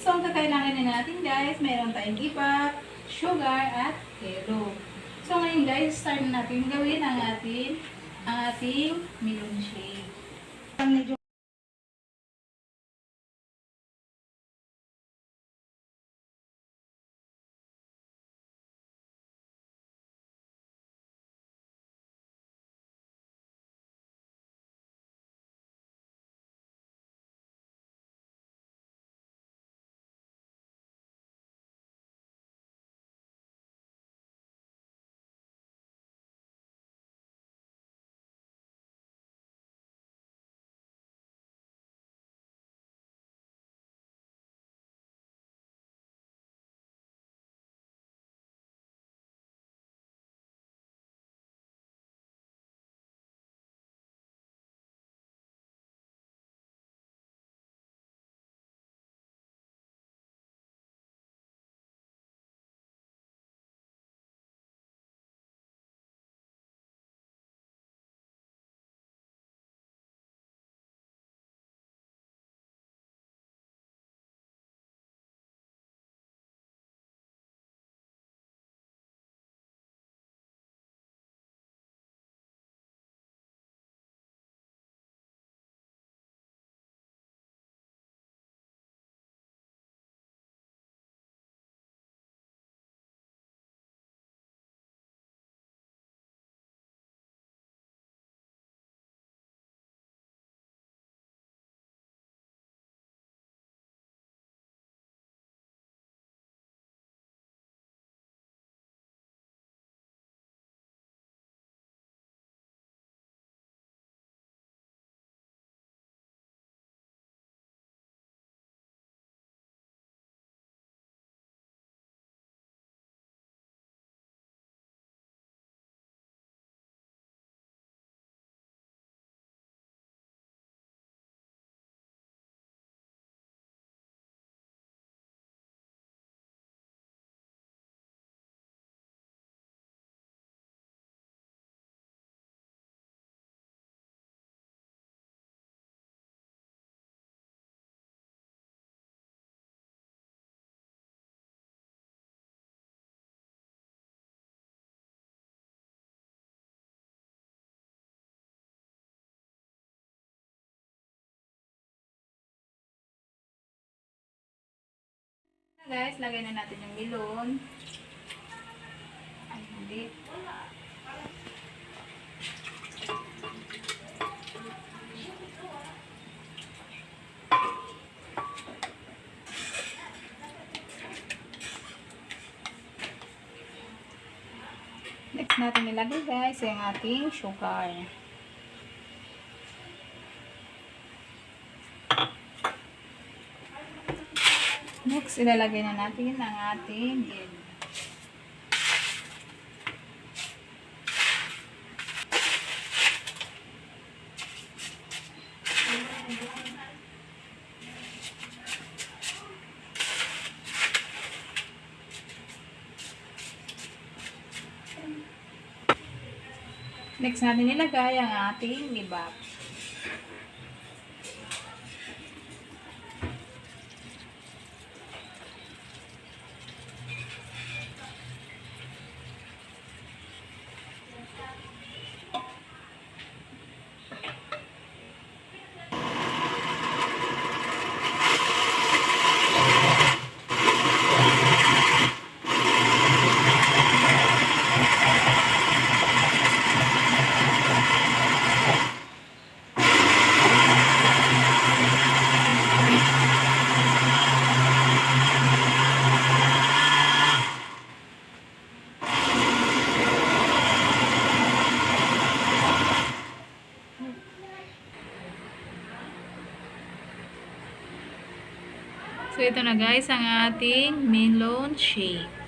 So, ang kakailangan na natin guys, mayroon tayong ipak, sugar, at yelo. So, ngayon guys, start na natin gawin ang ating melon shake. Medyo guys, lagay na natin yung melon. Ay, hindi. Next natin nilagay guys, yung ating sugar. Next, ilalagay na natin ang ating yelo. Next natin nilagay ang ating ibap. So, ito na guys ang ating melon shake.